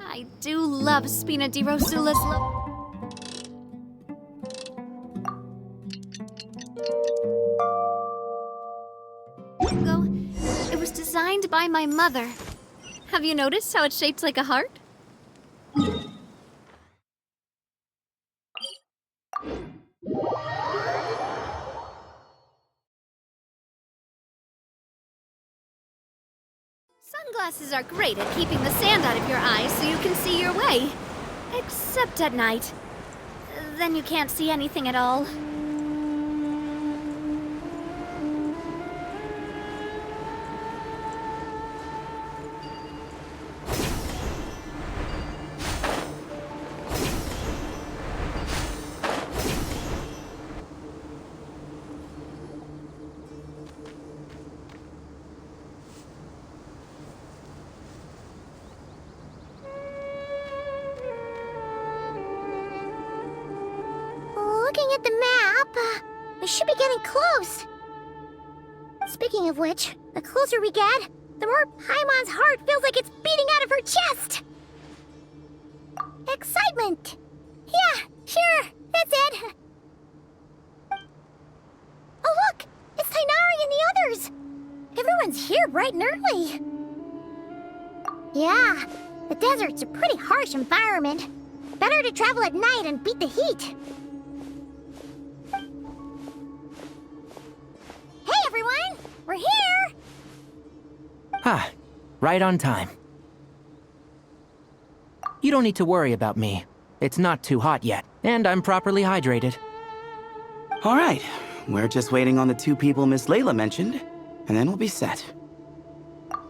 I do love Spina di Rosula's logo. It was designed by my mother. Have you noticed how it's shaped like a heart? Sunglasses are great at keeping the sand out of your eyes so you can see your way. Except at night. Then you can't see anything at all. Looking at the map, we should be getting close. Speaking of which, the closer we get, the more Paimon's heart feels like it's beating out of her chest. Excitement. Yeah, sure, that's it. Oh look, it's Tainari and the others. Everyone's here bright and early. Yeah, the desert's a pretty harsh environment. Better to travel at night and beat the heat. Hey everyone! We're here! Ah, right on time. You don't need to worry about me. It's not too hot yet, and I'm properly hydrated. All right, we're just waiting on the two people Miss Layla mentioned, and then we'll be set.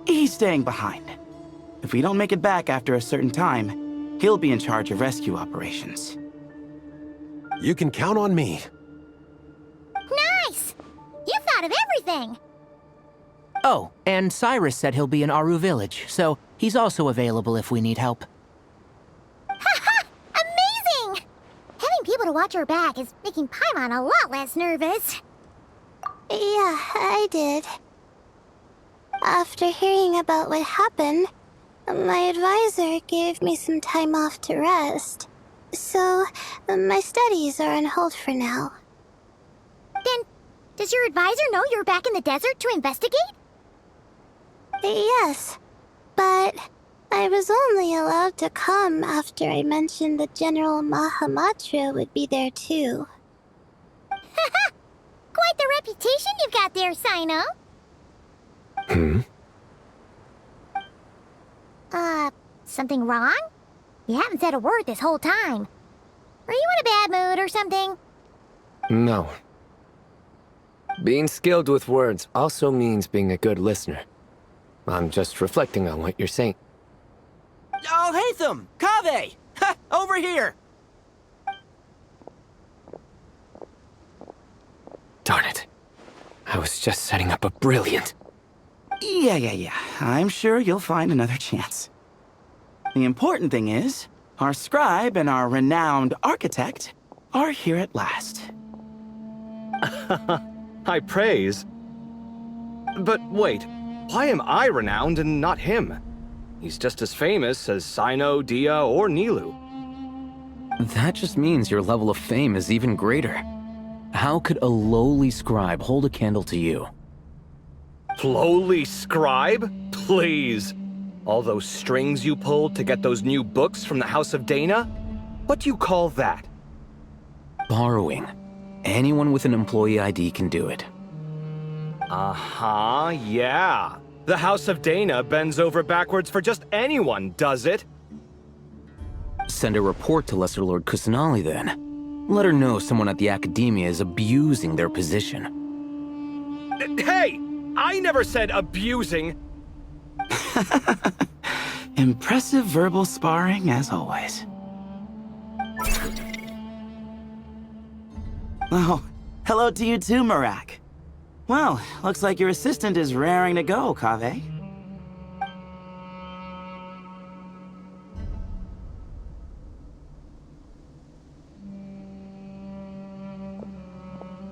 He's staying behind. If we don't make it back after a certain time, he'll be in charge of rescue operations. You can count on me. Nice! You thought of everything! Oh, and Cyrus said he'll be in Aru Village, so he's also available if we need help. Haha! Amazing! Having people to watch our back is making Paimon a lot less nervous. Yeah, I did. After hearing about what happened, my advisor gave me some time off to rest. So, my studies are on hold for now. Then, does your advisor know you're back in the desert to investigate? Yes, but I was only allowed to come after I mentioned that General Mahamatra would be there too. Haha! Quite the reputation you've got there, Sino. Something wrong? You haven't said a word this whole time. Are you in a bad mood or something? No. Being skilled with words also means being a good listener. I'm just reflecting on what you're saying. Oh, Hatham! Kaveh! Ha! Over here! Darn it. I was just setting up a brilliant... Yeah. I'm sure you'll find another chance. The important thing is, our scribe and our renowned architect are here at last. High praise. But wait, why am I renowned and not him? He's just as famous as Sino, Dia, or Nilu. That just means your level of fame is even greater. How could a lowly scribe hold a candle to you? Lowly scribe? Please. All those strings you pulled to get those new books from the House of Dana? What do you call that? Borrowing. Anyone with an employee ID can do it. Uh-huh, yeah. The House of Dana bends over backwards for just anyone, does it? Send a report to Lesser Lord Kusanali then. Let her know someone at the Academia is abusing their position. Hey! I never said abusing! Impressive verbal sparring, as always. Oh, hello to you too, Marak. Well, looks like your assistant is raring to go, Kaveh.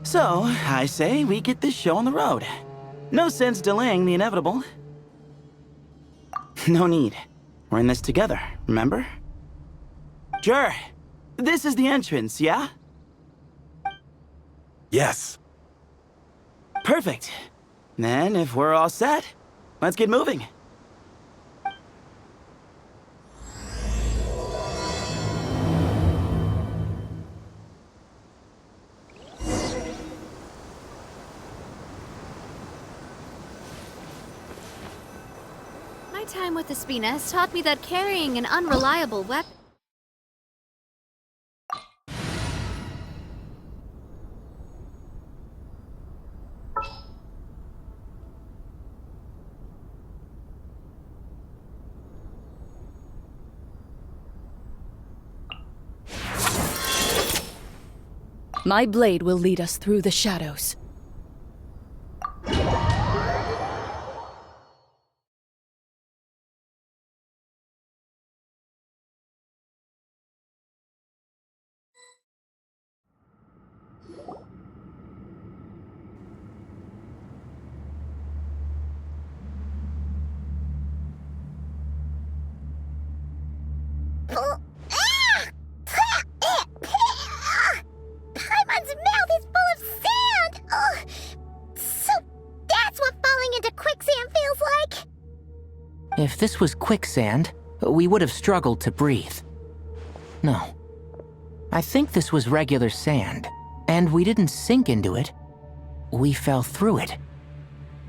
So, I say we get this show on the road. No sense delaying the inevitable. No need. We're in this together, remember? Sure. This is the entrance, yeah? Yes. Perfect. Then, if we're all set, let's get moving. My time with the Spina has taught me that carrying an unreliable weapon... My blade will lead us through the shadows. Paimon's mouth is full of sand! Ugh. So that's what falling into quicksand feels like? If this was quicksand, we would have struggled to breathe. No. I think this was regular sand, and we didn't sink into it. We fell through it.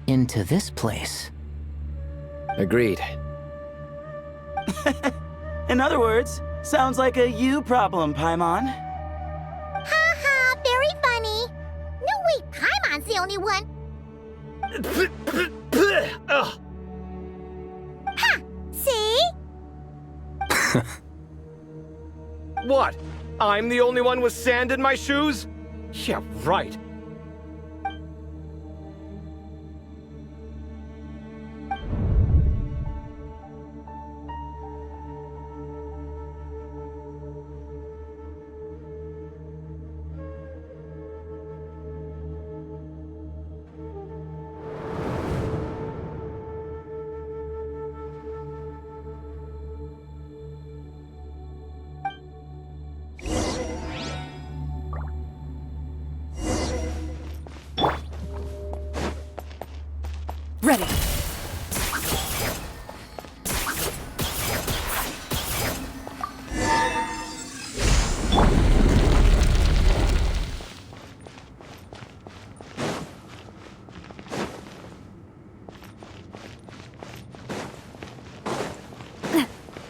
Into this place. Agreed. In other words, sounds like a you problem, Paimon. Haha, very funny. No way, Paimon's the only one. Ugh. Ha! See? What? I'm the only one with sand in my shoes? Yeah, right. Ready.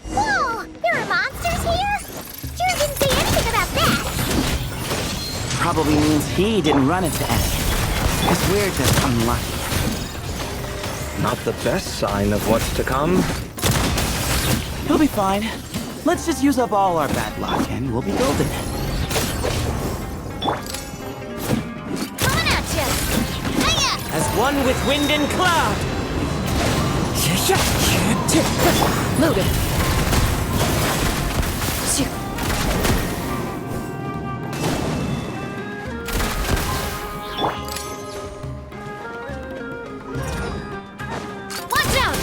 Whoa! There are monsters here? June didn't say anything about that. Probably means he didn't run into any. Guess we're just unlucky. Not the best sign of what's to come. He'll be fine. Let's just use up all our bad luck and we'll be golden. Coming at ya! Hiya! As one with wind and cloud! Loaded. Watch out!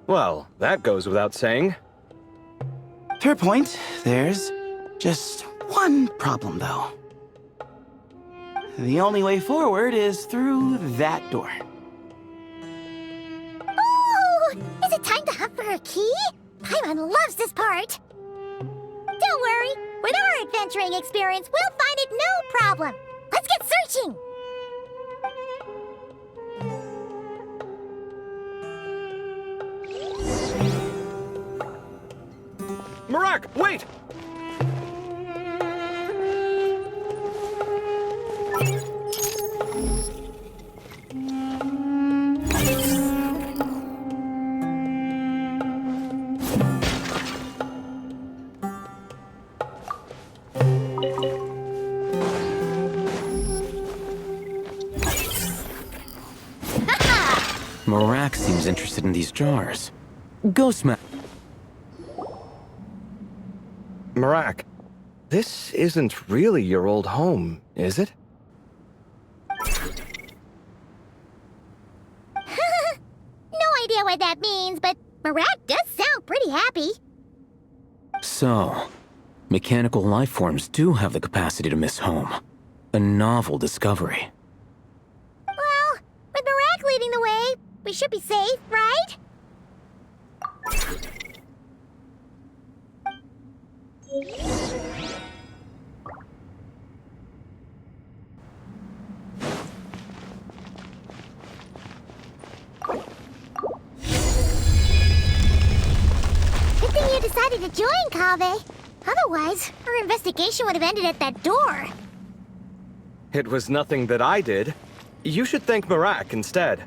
Well, that goes without saying. Fair point. There's just one problem, though. The only way forward is through that door. Oh! Is it time to hunt for a key? Paimon loves this part. Don't worry. With our adventuring experience, we'll find it no problem. Let's get searching! Marak, wait! was interested in these jars. Ghost map. Marak, this isn't really your old home, is it? No idea what that means, but Marat does sound pretty happy. So, mechanical life forms do have the capacity to miss home. A novel discovery. Well, with Marat leading the way, we should be safe, right? Good thing you decided to join, Kaveh. Otherwise, our investigation would have ended at that door. It was nothing that I did. You should thank Marak instead.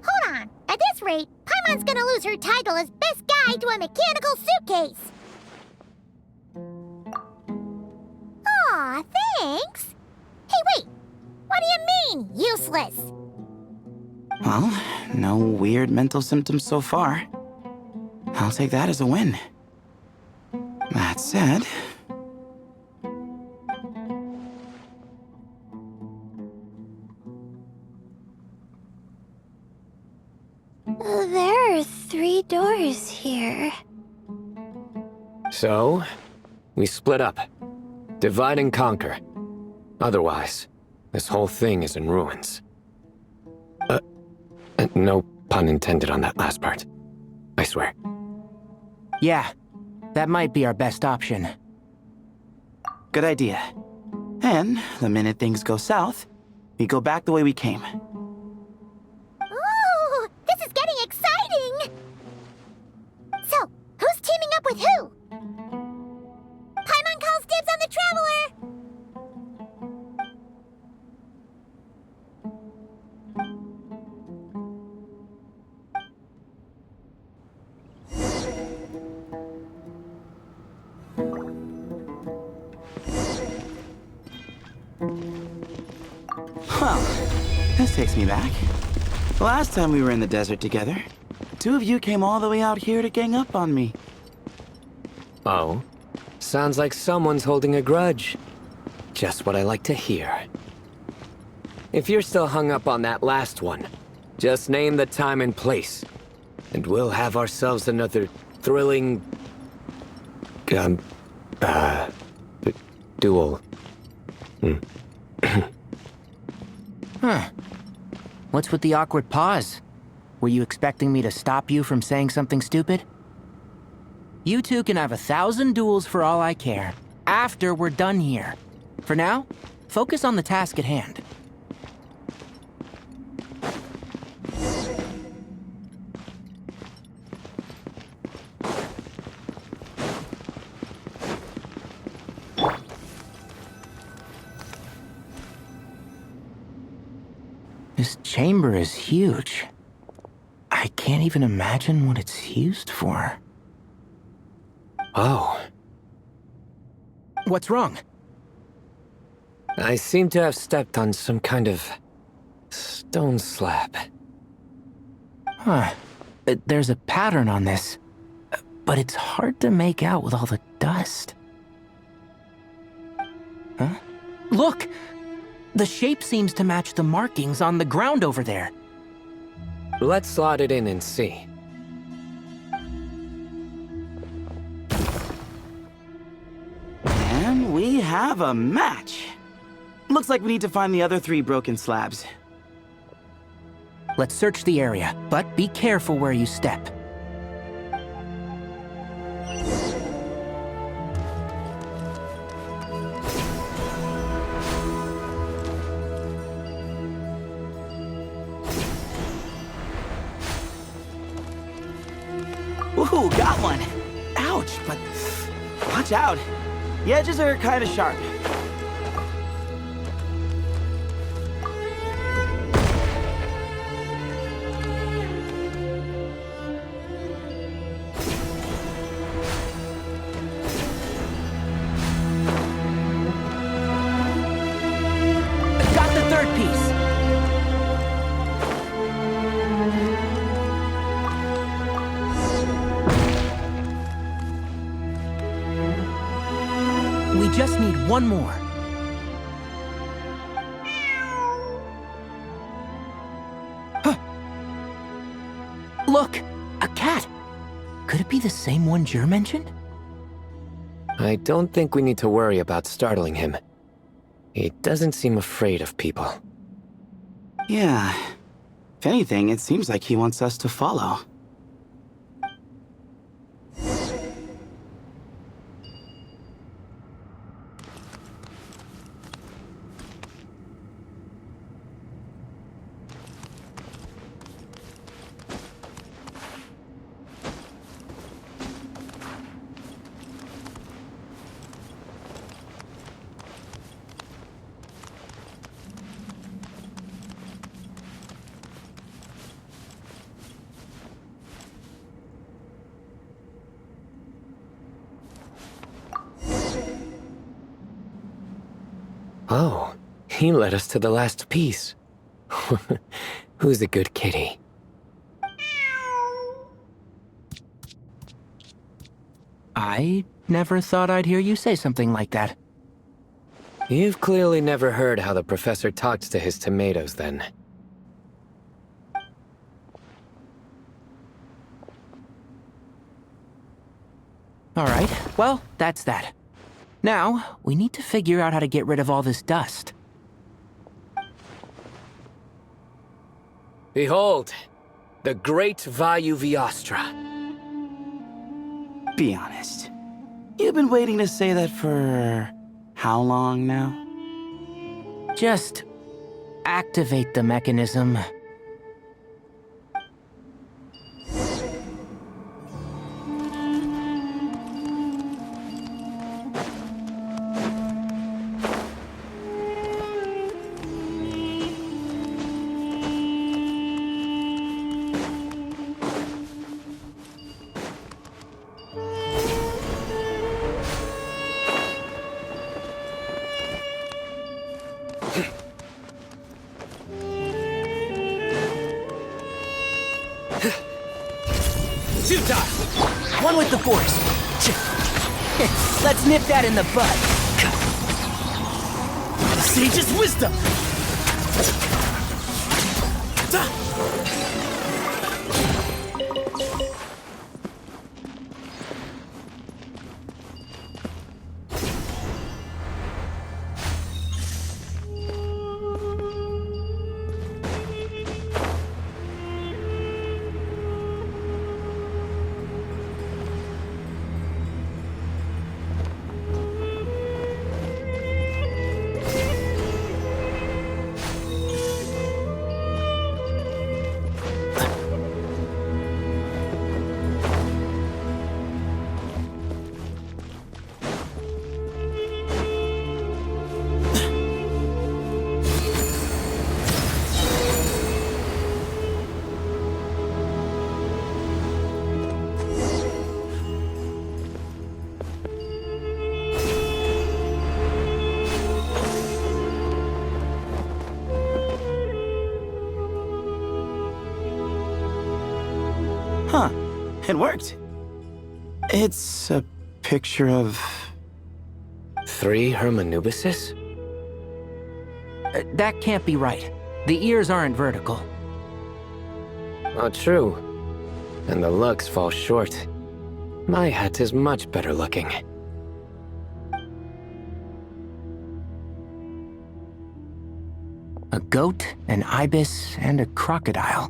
Hold on. At this rate, Paimon's gonna lose her title as best guide to a mechanical suitcase. Aw, thanks. Hey, wait. What do you mean, useless? Well, no weird mental symptoms so far. I'll take that as a win. That said... There are 3 doors here. So, we split up. Divide and conquer. Otherwise, this whole thing is in ruins. No pun intended on that last part. I swear. Yeah, that might be our best option. Good idea. And the minute things go south, we go back the way we came. Ooh, this is getting exciting! So, who's teaming up with who? Paimon calls dibs on the Traveler! Well, this takes me back. The last time we were in the desert together, the 2 of you came all the way out here to gang up on me. Oh? Sounds like someone's holding a grudge. Just what I like to hear. If you're still hung up on that last one, just name the time and place, and we'll have ourselves another thrilling... duel. Huh. What's with the awkward pause? Were you expecting me to stop you from saying something stupid? You two can have 1,000 duels for all I care, after we're done here. For now, focus on the task at hand. This chamber is huge. I can't even imagine what it's used for. Oh. What's wrong? I seem to have stepped on some kind of... stone slab. Huh. There's a pattern on this, but it's hard to make out with all the dust. Huh? Look! The shape seems to match the markings on the ground over there. Let's slot it in and see. And we have a match. Looks like we need to find the other 3 broken slabs. Let's search the area, but be careful where you step. Ooh, got one. Ouch, but watch out. The edges are kind of sharp. one more. Huh. Look! A cat! Could it be the same one Jer mentioned? I don't think we need to worry about startling him. He doesn't seem afraid of people. Yeah. If anything, it seems like he wants us to follow. Oh, he led us to the last piece. Who's a good kitty? I never thought I'd hear you say something like that. You've clearly never heard how the professor talks to his tomatoes, then. Alright, well, that's that. Now, we need to figure out how to get rid of all this dust. Behold, the great Vayu Viastra. Be honest. You've been waiting to say that for... how long now? Just activate the mechanism. One with the force. Let's nip that in the bud. Sage's wisdom! Huh. It worked. It's a picture of... 3 Hermanubises? That can't be right. The ears aren't vertical. Oh, true. And the looks fall short. My hat is much better looking. A goat, an ibis, and a crocodile.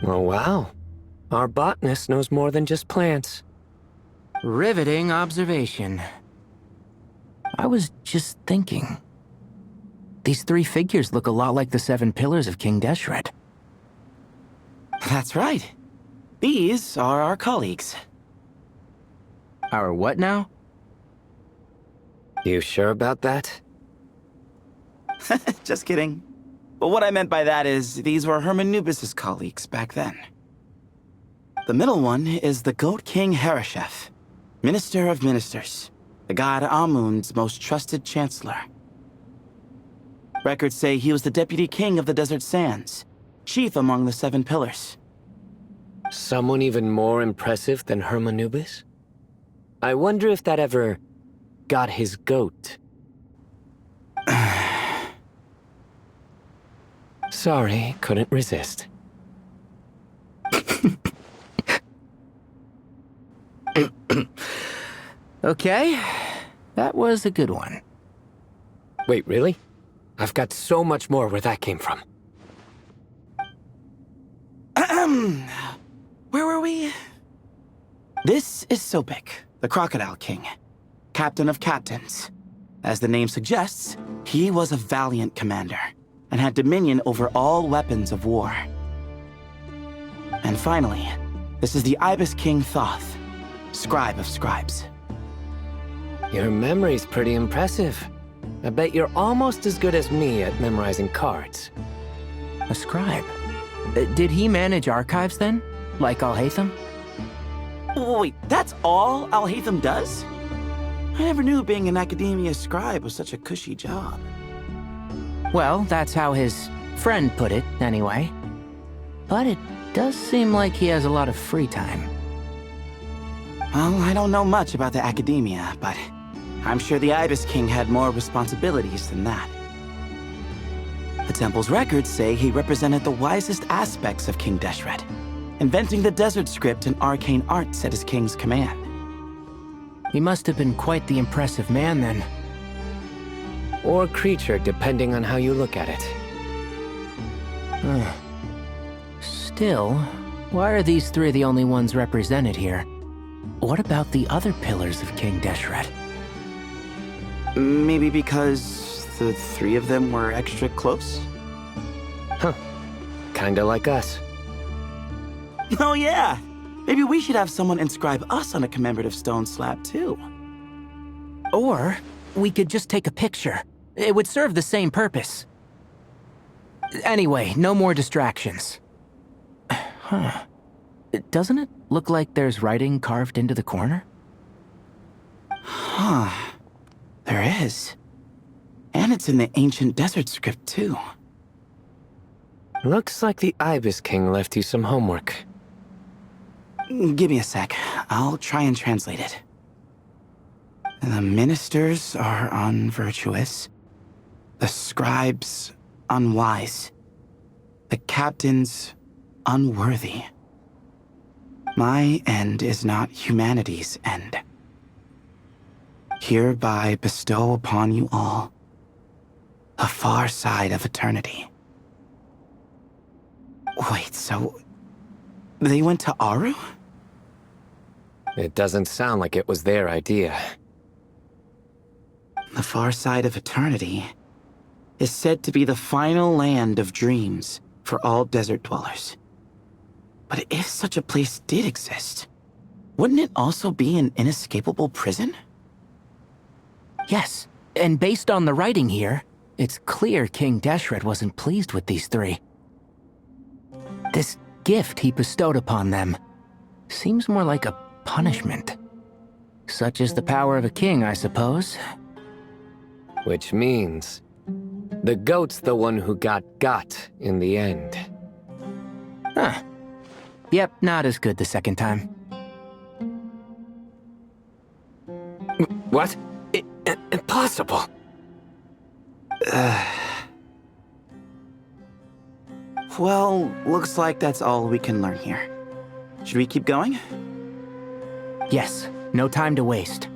Oh, wow. Our botanist knows more than just plants. Riveting observation. I was just thinking. These 3 figures look a lot like the 7 pillars of King Deshret. That's right. These are our colleagues. Our what now? You sure about that? Just kidding. But what I meant by that is, these were Hermanubis' colleagues back then. The middle one is the Goat King Hereshef, Minister of Ministers, the god Amun's most trusted chancellor. Records say he was the deputy king of the Desert Sands, chief among the 7 pillars. Someone even more impressive than Hermanubis? I wonder if that ever got his goat. Sorry, couldn't resist. Okay, that was a good one. Wait, really? I've got so much more where that came from. Where were we? This is Sopik, the Crocodile King, captain of captains. As the name suggests, he was a valiant commander and had dominion over all weapons of war. And finally, this is the Ibis King Thoth, scribe of scribes. Your memory's pretty impressive. I bet you're almost as good as me at memorizing cards. A scribe? Did he manage archives then? Like Alhaitham? Wait, that's all Alhaitham does? I never knew being an academia scribe was such a cushy job. Well, that's how his friend put it, anyway. But it does seem like he has a lot of free time. Well, I don't know much about the academia, but I'm sure the Ibis King had more responsibilities than that. The temple's records say he represented the wisest aspects of King Deshret, inventing the desert script and arcane arts at his king's command. He must have been quite the impressive man then. Or creature, depending on how you look at it. Still, why are these three the only ones represented here? What about the other pillars of King Deshret? Maybe because the three of them were extra close? Huh. Kinda like us. Oh yeah! Maybe we should have someone inscribe us on a commemorative stone slab too. Or we could just take a picture. It would serve the same purpose. Anyway, no more distractions. Huh. Doesn't it look like there's writing carved into the corner? Huh. There is. And it's in the ancient desert script too. Looks like the Ibis King left you some homework. Give me a sec. I'll try and translate it. The ministers are unvirtuous. The scribes unwise. The captains unworthy. My end is not humanity's end. Hereby bestow upon you all the far side of eternity. Wait, so they went to Aru? It doesn't sound like it was their idea. The far side of eternity is said to be the final land of dreams for all desert dwellers. But if such a place did exist, wouldn't it also be an inescapable prison? Yes, and based on the writing here, it's clear King Deshret wasn't pleased with these three. This gift he bestowed upon them seems more like a punishment. Such is the power of a king, I suppose. Which means the goat's the one who got in the end. Huh. Yep, not as good the second time. What? Impossible. Well, looks like that's all we can learn here. Should we keep going? Yes, no time to waste.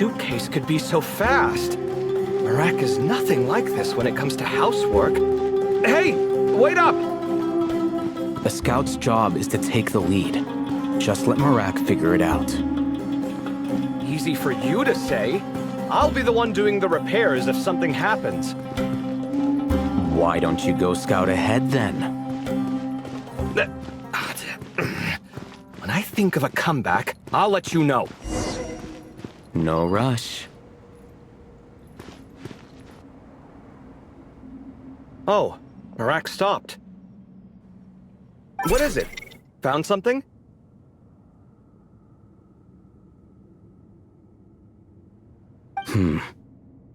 Suitcase could be so fast. Marak is nothing like this when it comes to housework. Hey, wait up! A scout's job is to take the lead. Just let Marak figure it out. Easy for you to say. I'll be the one doing the repairs if something happens. Why don't you go scout ahead then? I think of a comeback, I'll let you know. No rush. Oh, Marak stopped. What is it? Found something?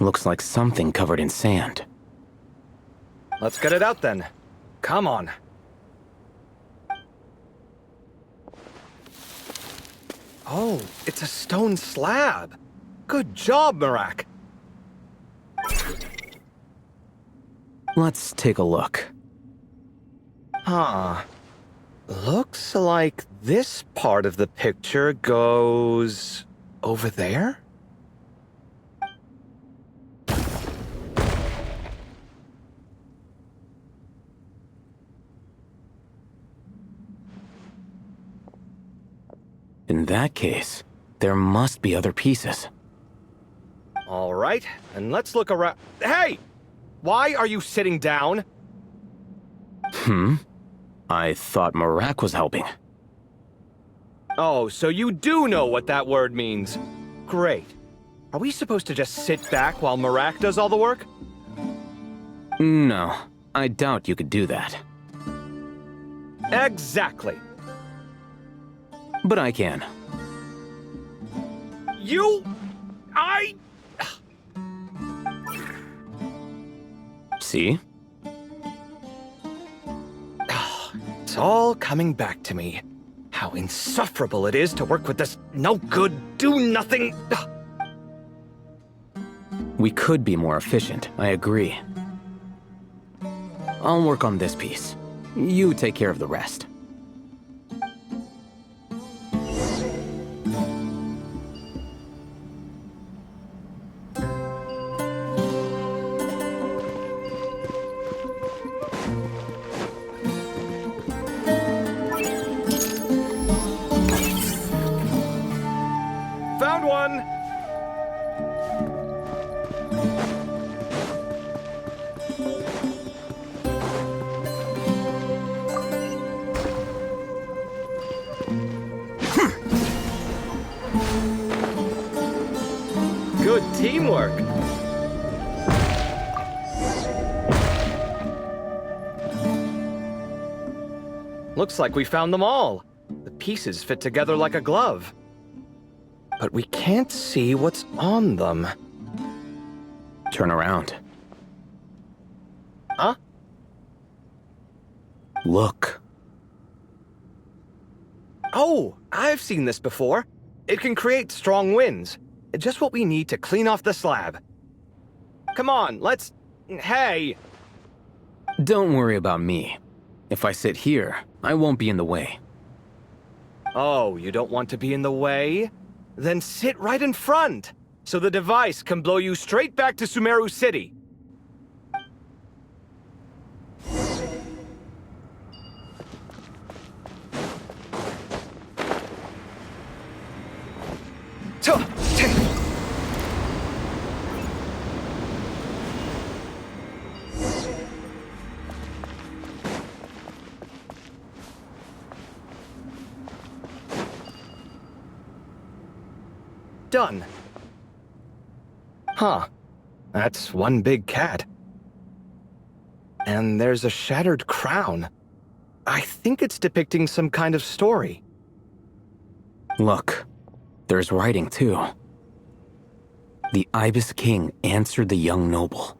Looks like something covered in sand. Let's get it out then. Come on. Oh, it's a stone slab. Good job, Marak. Let's take a look. Huh. Looks like this part of the picture goes over there? In that case, there must be other pieces. All right, and let's look around. Hey! Why are you sitting down? I thought Marak was helping. Oh, so you do know what that word means. Great. Are we supposed to just sit back while Marak does all the work? No, I doubt you could do that. Exactly. But I can. See? It's all coming back to me. How insufferable it is to work with this no-good, do-nothing... We could be more efficient, I agree. I'll work on this piece. You take care of the rest. Found one! Good teamwork. Looks like we found them all. The pieces fit together like a glove. But we can't see what's on them. Turn around. Huh? Look. Oh, I've seen this before. It can create strong winds. Just what we need to clean off the slab. Come on, let's... Hey! Don't worry about me. If I sit here, I won't be in the way. Oh, you don't want to be in the way? Then sit right in front, so the device can blow you straight back to Sumeru City. Done. Huh. That's one big cat. And there's a shattered crown. I think it's depicting some kind of story. Look, there's writing too. The Ibis King answered the young noble,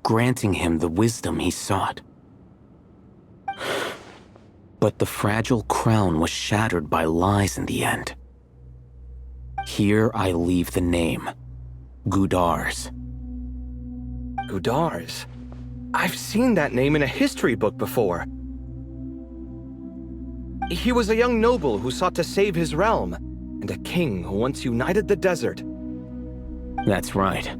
granting him the wisdom he sought. But the fragile crown was shattered by lies in the end. Here I leave the name, Gudars. Gudars? I've seen that name in a history book before. He was a young noble who sought to save his realm, and a king who once united the desert. That's right.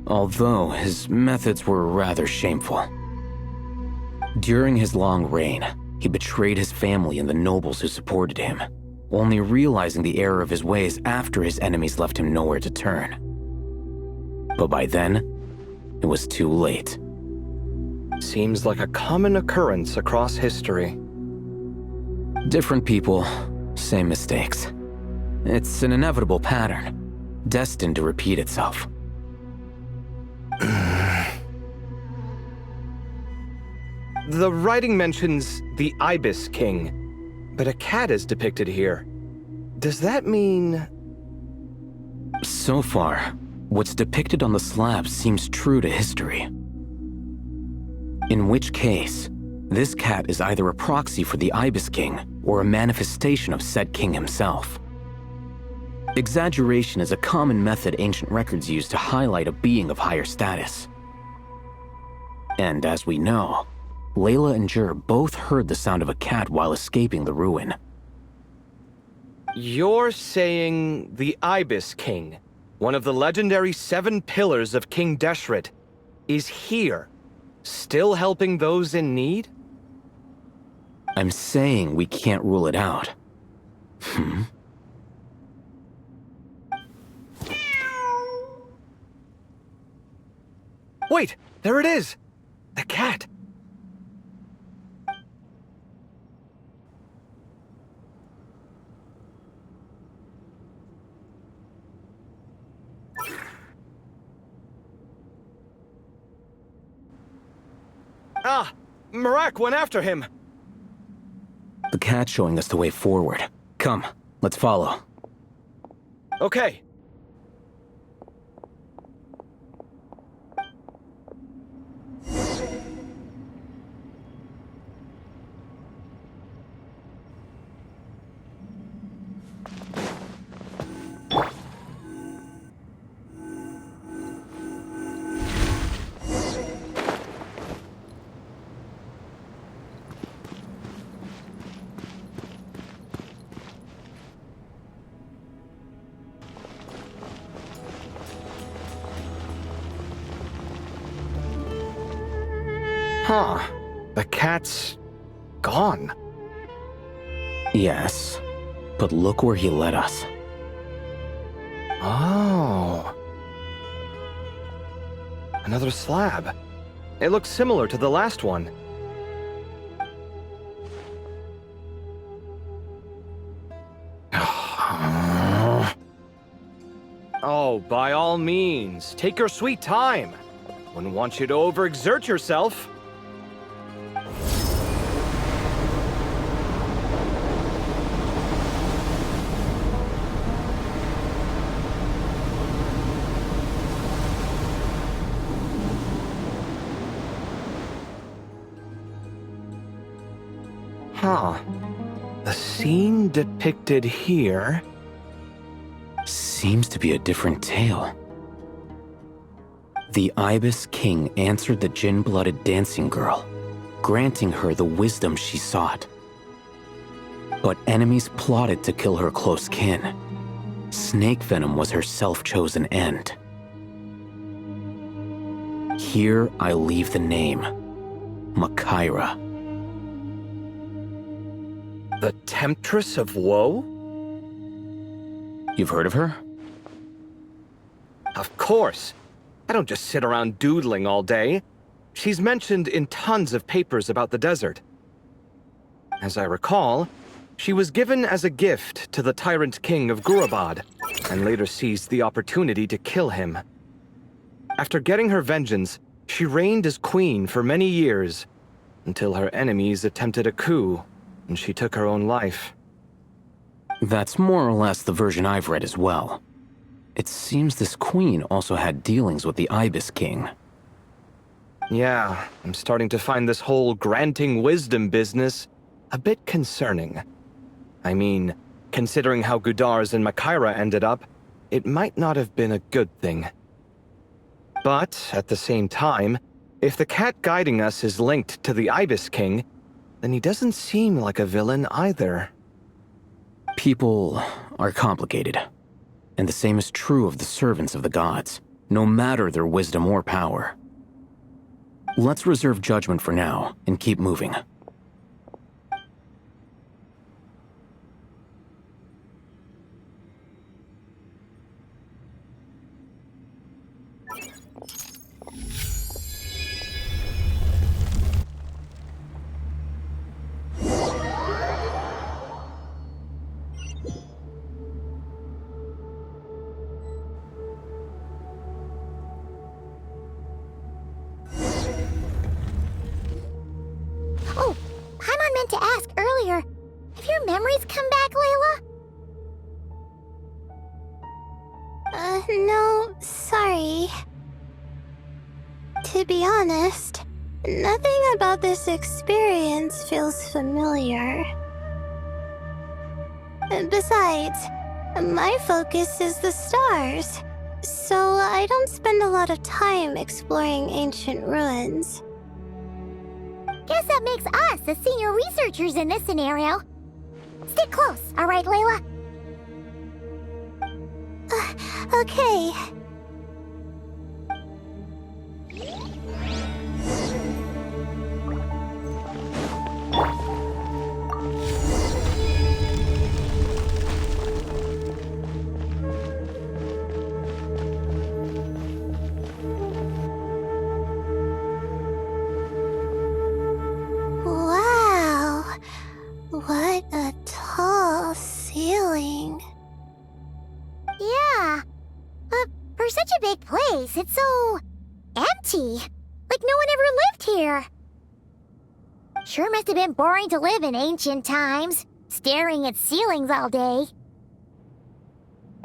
Although his methods were rather shameful. During his long reign, he betrayed his family and the nobles who supported him, only realizing the error of his ways after his enemies left him nowhere to turn. But by then, it was too late. Seems like a common occurrence across history. Different people, Same mistakes. It's an inevitable pattern, destined to repeat itself. The writing mentions the Ibis King, but a cat is depicted here. Does that mean... So far, what's depicted on the slab seems true to history. In which case, this cat is either a proxy for the Ibis King or a manifestation of said king himself. Exaggeration is a common method ancient records use to highlight a being of higher status. And as we know, Layla and Jur both heard the sound of a cat while escaping the ruin. You're saying the Ibis King, one of the legendary 7 pillars of King Deshret, is here, still helping those in need? I'm saying we can't rule it out. Wait, there it is! The cat! Ah! Marak went after him! The cat's showing us the way forward. Come, let's follow. Okay. Huh. The cat's... gone. Yes, but look where he led us. Oh. Another slab. It looks similar to the last one. Oh, by all means, take your sweet time. Wouldn't want you to overexert yourself. Huh. The scene depicted here... Seems to be a different tale. The Ibis King answered the Jinn-blooded dancing girl, granting her the wisdom she sought. But enemies plotted to kill her close kin. Snake venom was her self-chosen end. Here I leave the name, Makaira. The Temptress of Woe? You've heard of her? Of course. I don't just sit around doodling all day. She's mentioned in tons of papers about the desert. As I recall, she was given as a gift to the tyrant king of Gurabad, and later seized the opportunity to kill him. After getting her vengeance, she reigned as queen for many years, until her enemies attempted a coup, and she took her own life. That's more or less the version I've read as well. It seems this queen also had dealings with the Ibis King. Yeah, I'm starting to find this whole granting wisdom business a bit concerning. I mean, considering how Gudar's and Makaira ended up, it might not have been a good thing. But, at the same time, if the cat guiding us is linked to the Ibis King, then he doesn't seem like a villain either. People are complicated, and the same is true of the servants of the gods, no matter their wisdom or power. Let's reserve judgment for now and keep moving. meant to ask earlier. Have your memories come back, Layla? No, sorry. To be honest, nothing about this experience feels familiar. Besides, my focus is the stars, so I don't spend a lot of time exploring ancient ruins. Guess that makes us the senior researchers in this scenario. Stick close, all right, Layla? Okay. Wow. What a tall ceiling. Yeah. For such a big place, it's so empty. Like no one ever lived here. Sure must have been boring to live in ancient times, staring at ceilings all day.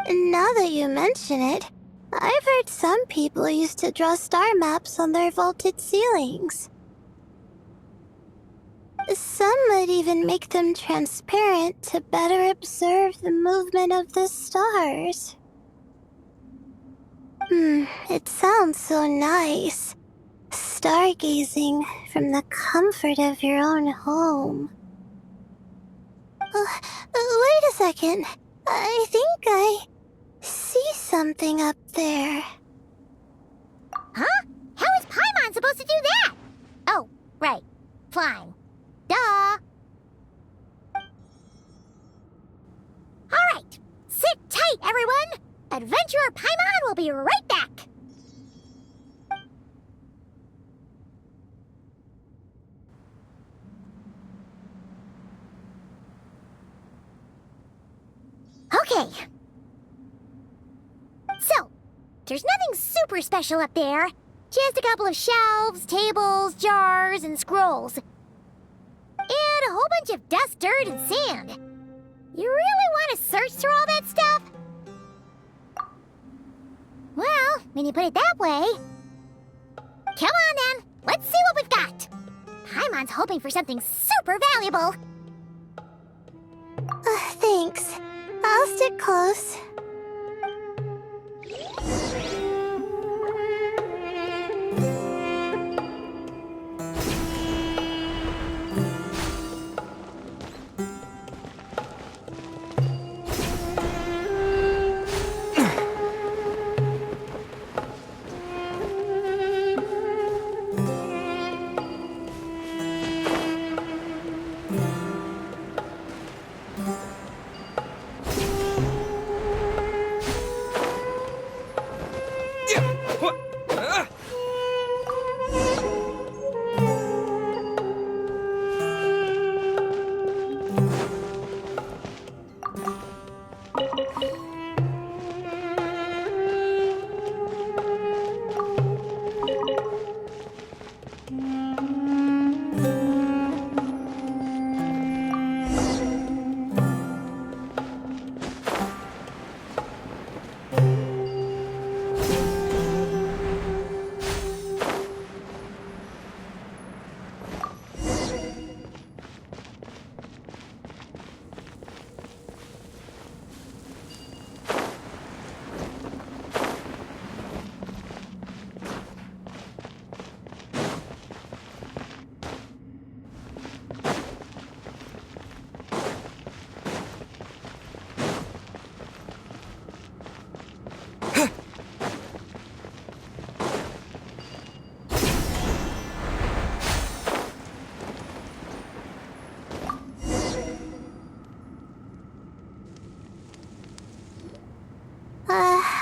Now that you mention it, I've heard some people used to draw star maps on their vaulted ceilings. Some might even make them transparent to better observe the movement of the stars. It sounds so nice. Stargazing from the comfort of your own home. Wait a second. I think I see something up there. Huh? How is Paimon supposed to do that? Oh, right. Flying. Duh. All right. Sit tight, everyone. Adventurer Paimon will be right back. Okay. So, there's nothing super special up there. Just a couple of shelves, tables, jars, and scrolls. And a whole bunch of dust, dirt, and sand. You really want to search through all that stuff? Well, when you put it that way... Come on, then. Let's see what we've got. Paimon's hoping for something super valuable. Thanks. I'll stick close.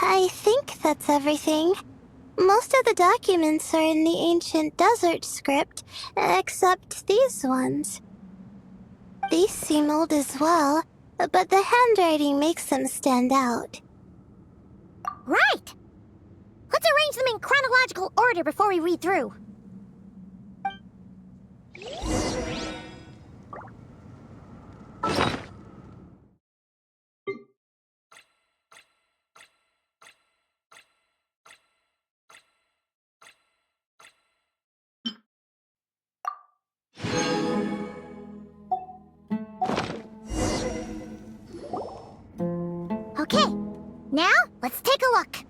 I think that's everything. Most of the documents are in the ancient desert script, except these ones. These seem old as well, but the handwriting makes them stand out. Right! Let's arrange them in chronological order before we read through. Okay, now let's take a look.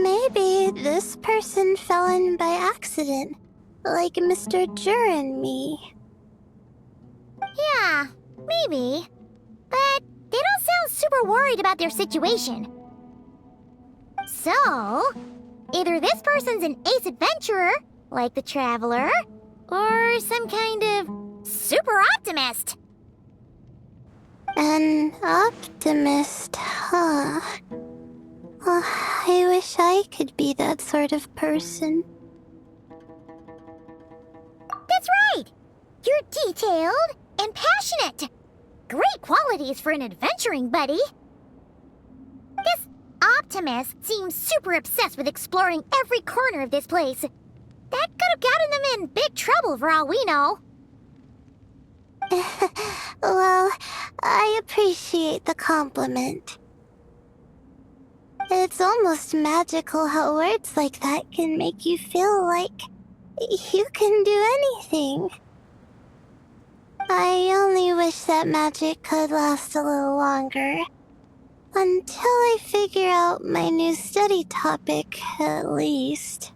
Maybe this person fell in by accident, like Mr. Jur and me. Yeah, maybe. But they don't sound super worried about their situation. So, either this person's an ace adventurer, like the Traveler, or some kind of super optimist. An optimist, huh? Oh, I wish I could be that sort of person. That's right! You're detailed and passionate. Great qualities for an adventuring buddy. This optimist seems super obsessed with exploring every corner of this place. That could have gotten them in big trouble for all we know. Well, I appreciate the compliment. It's almost magical how words like that can make you feel like you can do anything. I only wish that magic could last a little longer. Until I figure out my new study topic, at least.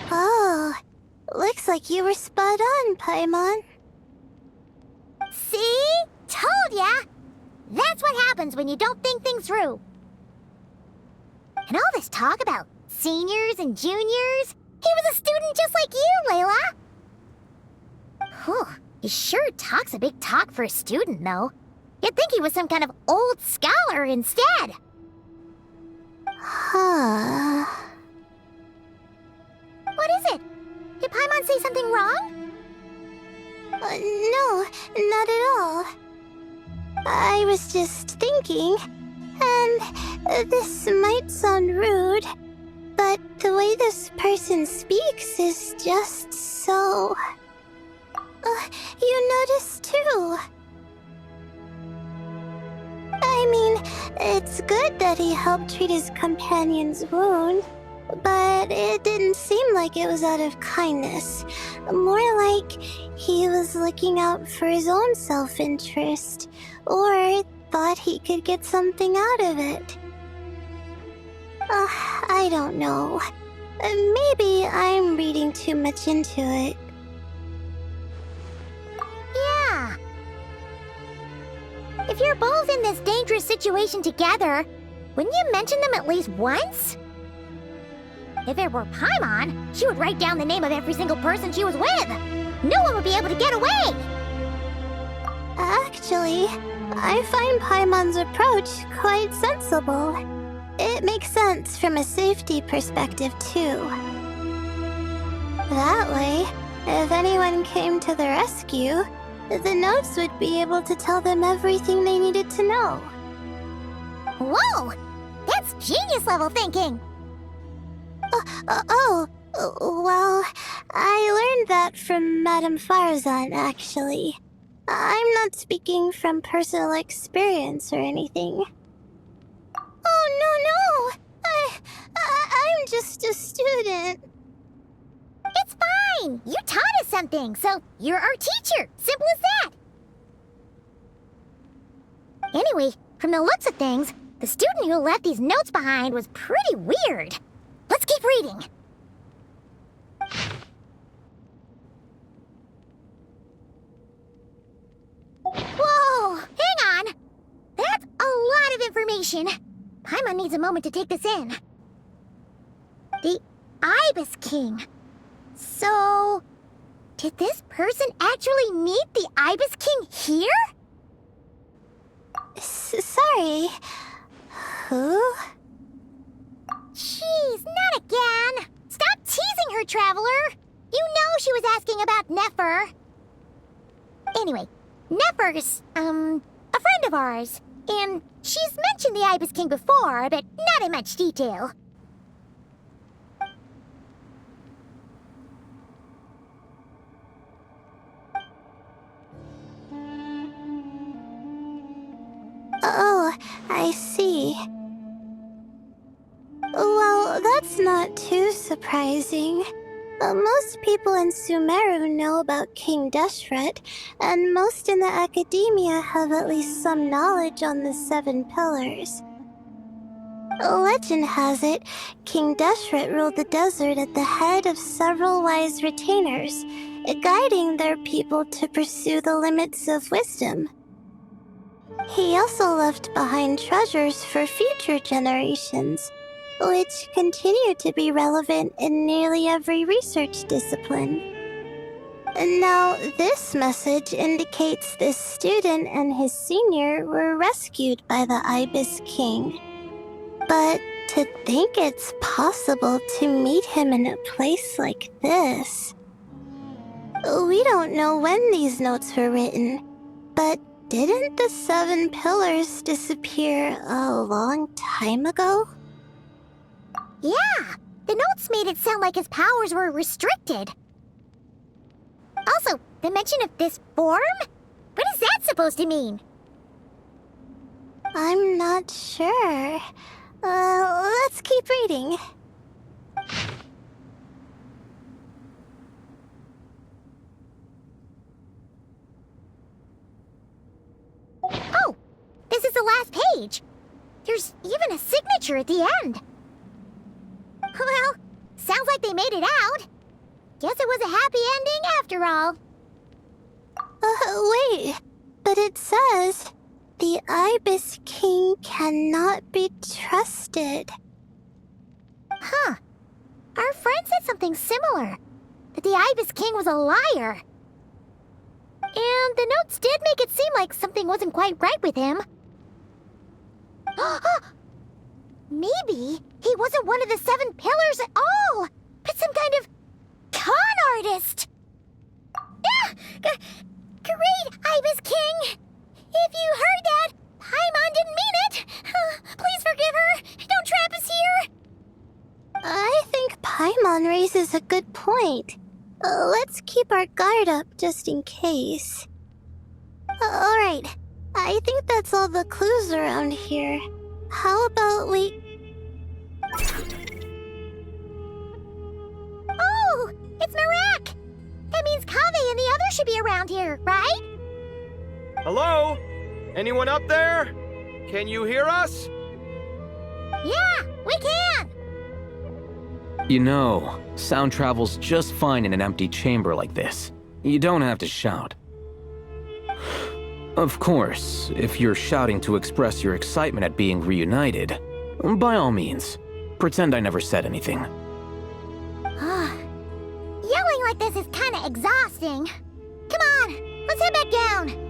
Oh, looks like you were spot on, Paimon. See? Told ya! That's what happens when you don't think things through. And all this talk about seniors and juniors, he was a student just like you, Layla. Whew, he sure talks a big talk for a student, though. You'd think he was some kind of old scholar instead. Huh. What is it? Did Paimon say something wrong? No, not at all. I was just thinking, and this might sound rude, but the way this person speaks is just so... you notice too. I mean, it's good that he helped treat his companion's wound, but it didn't seem like it was out of kindness. More like he was looking out for his own self-interest, or thought he could get something out of it. I don't know. Maybe I'm reading too much into it. Yeah. If you're both in this dangerous situation together, wouldn't you mention them at least once? If it were Paimon, she would write down the name of every single person she was with. No one would be able to get away. Actually, I find Paimon's approach quite sensible. It makes sense from a safety perspective, too. That way, if anyone came to the rescue, the notes would be able to tell them everything they needed to know. Whoa! That's genius-level thinking! Well, I learned that from Madame Farzan, actually. I'm not speaking from personal experience or anything. Oh, no! I'm just a student. It's fine! You taught us something, so you're our teacher. Simple as that. Anyway, from the looks of things, the student who left these notes behind was pretty weird. Let's keep reading. Whoa! Hang on! That's a lot of information. Paimon needs a moment to take this in. Ibis King. So, did this person actually meet the Ibis King here? Sorry. Who? Jeez, not again. Stop teasing her, Traveler. You know she was asking about Nefer. Anyway, Nefer's, a friend of ours. And she's mentioned the Ibis King before, but not in much detail. Oh, I see. Well, that's not too surprising. Most people in Sumeru know about King Deshret, and most in the academia have at least some knowledge on the Seven Pillars. Legend has it, King Deshret ruled the desert at the head of several wise retainers, guiding their people to pursue the limits of wisdom. He also left behind treasures for future generations, which continue to be relevant in nearly every research discipline. Now, this message indicates this student and his senior were rescued by the Ibis King. But to think it's possible to meet him in a place like this... We don't know when these notes were written, but didn't the Seven Pillars disappear a long time ago? Yeah, the notes made it sound like his powers were restricted. Also, the mention of this form? What is that supposed to mean? I'm not sure. Let's keep reading. Oh, this is the last page. There's even a signature at the end. Well, sounds like they made it out. Guess it was a happy ending after all. Wait, but it says, the Ibis King cannot be trusted. Huh. Our friend said something similar. That the Ibis King was a liar. And the notes did make it seem like something wasn't quite right with him. Maybe he wasn't one of the Seven Pillars at all, but some kind of con artist. Great, Ibis King! If you heard that, Paimon didn't mean it. Please forgive her. Don't trap us here. I think Paimon raises a good point. Let's keep our guard up just in case. Alright, I think that's all the clues around here. How about we... Oh, it's Marak! That means Kaveh and the others should be around here, right? Hello? Anyone up there? Can you hear us? Yeah, we can! You know, sound travels just fine in an empty chamber like this. You don't have to shout. Of course, if you're shouting to express your excitement at being reunited, by all means, pretend I never said anything. Yelling like this is kinda exhausting. Come on, let's head back down.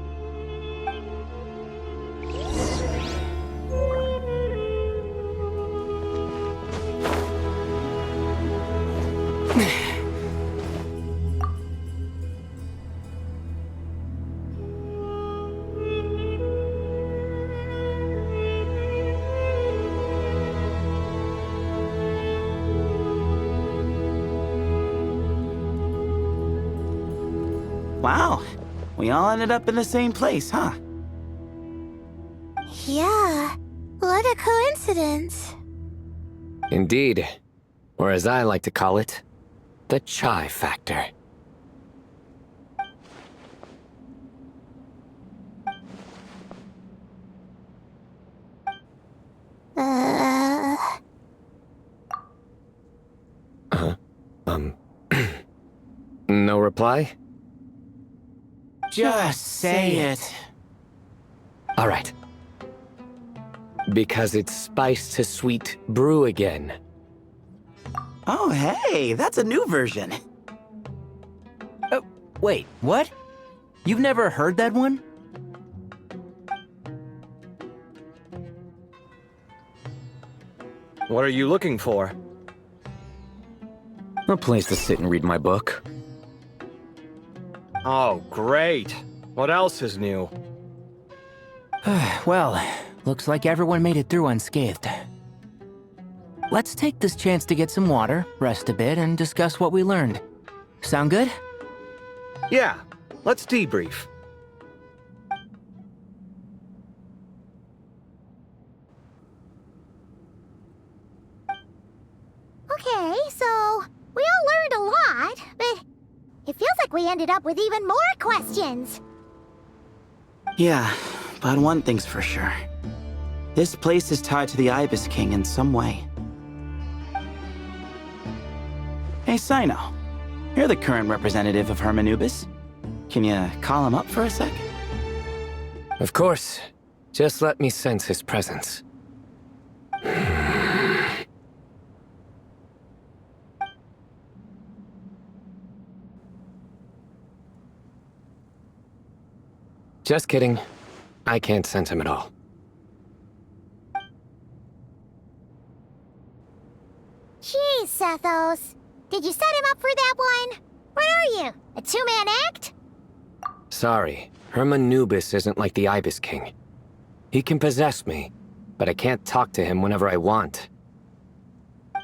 Wow, we all ended up in the same place, huh? Yeah, what a coincidence. Indeed. Or as I like to call it, the chai factor. No reply? Just say it. All right. Because it's spice to sweet brew again. Oh, hey, that's a new version. Wait, what? You've never heard that one? What are you looking for? A place to sit and read my book. Oh, great. What else is new? Well, looks like everyone made it through unscathed. Let's take this chance to get some water, rest a bit, and discuss what we learned. Sound good? Yeah, let's debrief. Okay, so we all learned a lot, but it feels like we ended up with even more questions. Yeah, but one thing's for sure. This place is tied to the Ibis King in some way. Hey, Sino. You're the current representative of Hermanubis. Can you call him up for a sec? Of course. Just let me sense his presence. Just kidding. I can't sense him at all. Jeez, Sethos. Did you set him up for that one? What are you, a two-man act? Sorry, Hermanubis isn't like the Ibis King. He can possess me, but I can't talk to him whenever I want.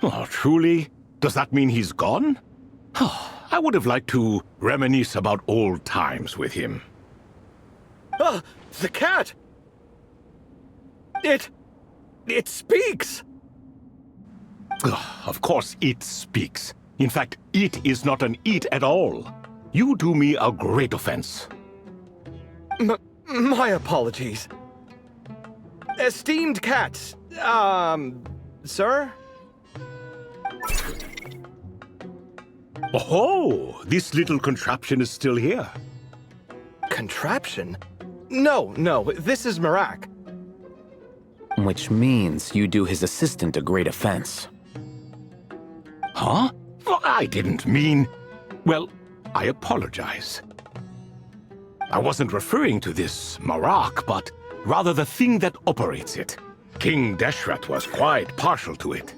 Oh, truly? Does that mean he's gone? Oh, I would have liked to reminisce about old times with him. Ah, the cat! It speaks! Ugh, of course it speaks. In fact, it is not an it at all. You do me a great offense. My apologies. Esteemed cats, sir? Oh, this little contraption is still here. Contraption? No, this is Marak. Which means you do his assistant a great offense. Huh? Well, I didn't mean... Well, I apologize. I wasn't referring to this Marak, but rather the thing that operates it. King Deshret was quite partial to it.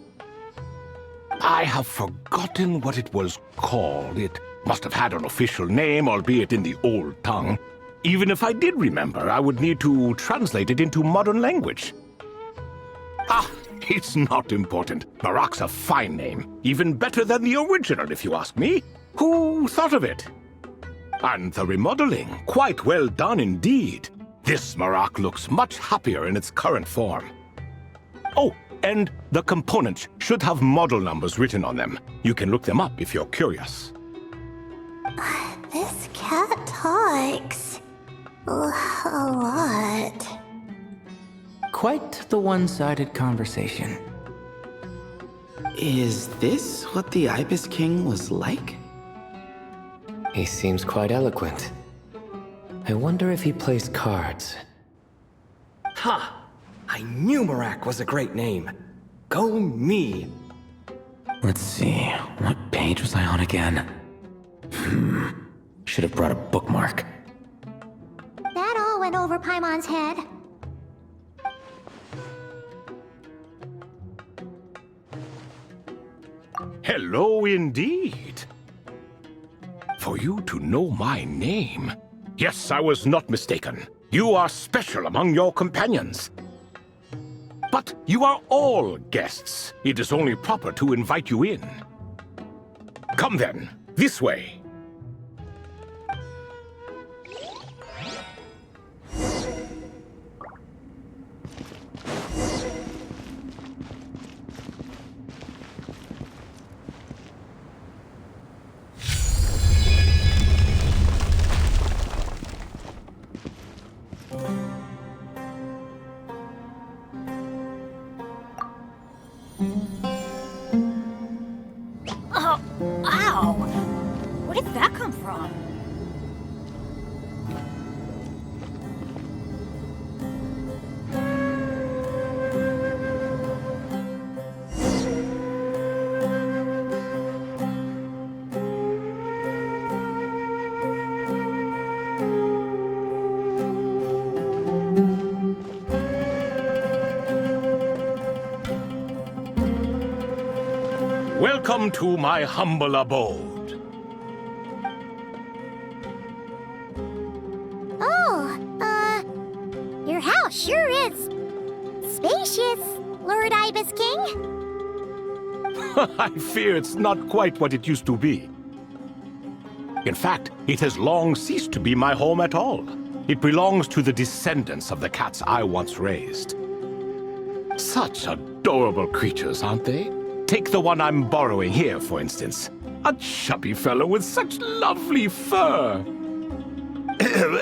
I have forgotten what it was called. It must have had an official name, albeit in the old tongue. Even if I did remember, I would need to translate it into modern language. Ah, it's not important. Marak's a fine name. Even better than the original, if you ask me. Who thought of it? And the remodeling, quite well done indeed. This Marak looks much happier in its current form. Oh, and the components should have model numbers written on them. You can look them up if you're curious. This cat talks a lot. Quite the one-sided conversation. Is this what the Ibis King was like? He seems quite eloquent. I wonder if he plays cards. Ha! I knew Marak was a great name. Go me! Let's see, what page was I on again? Should have brought a bookmark. That all went over Paimon's head. Hello indeed. For you to know my name. Yes, I was not mistaken. You are special among your companions. But you are all guests. It is only proper to invite you in. Come then, this way. Oh, ow! Where did that come from? Welcome to my humble abode. Oh, your house sure is spacious, Lord Ibis King. I fear it's not quite what it used to be. In fact, it has long ceased to be my home at all. It belongs to the descendants of the cats I once raised. Such adorable creatures, aren't they? Take the one I'm borrowing here, for instance. A chubby fellow with such lovely fur.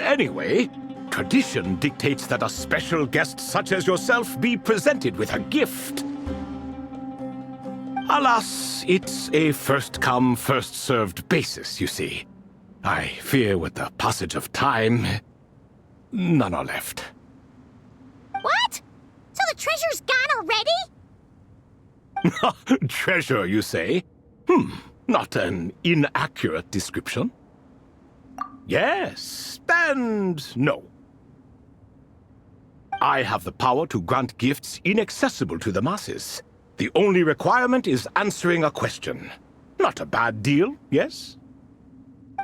Anyway, tradition dictates that a special guest such as yourself be presented with a gift. Alas, it's a first-come, first-served basis, you see. I fear with the passage of time, none are left. What? So the treasure's gone already? Treasure, you say? Not an inaccurate description. Yes, and no. I have the power to grant gifts inaccessible to the masses. The only requirement is answering a question. Not a bad deal, yes?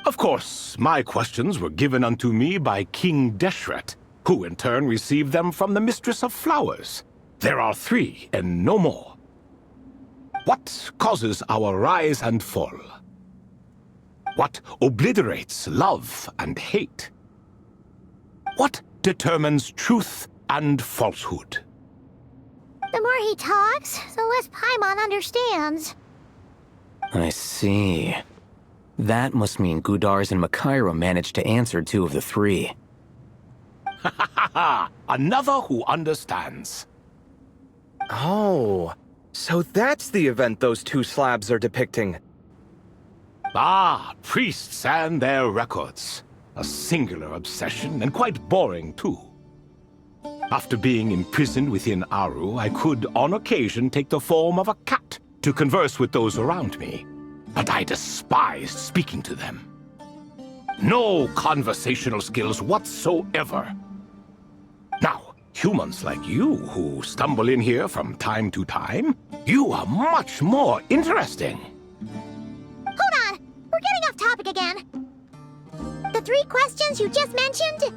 Of course, my questions were given unto me by King Deshret, who in turn received them from the Mistress of Flowers. There are 3, and no more. What causes our rise and fall? What obliterates love and hate? What determines truth and falsehood? The more he talks, the less Paimon understands. I see. That must mean Gudars and Makaira managed to answer 2 of the 3. Another who understands. Oh, so that's the event those 2 slabs are depicting. Ah, priests and their records. A singular obsession, and quite boring, too. After being imprisoned within Aru, I could, on occasion, take the form of a cat to converse with those around me. But I despised speaking to them. No conversational skills whatsoever. Now, humans like you who stumble in here from time to time, you are much more interesting. Hold on! We're getting off topic again. The 3 questions you just mentioned?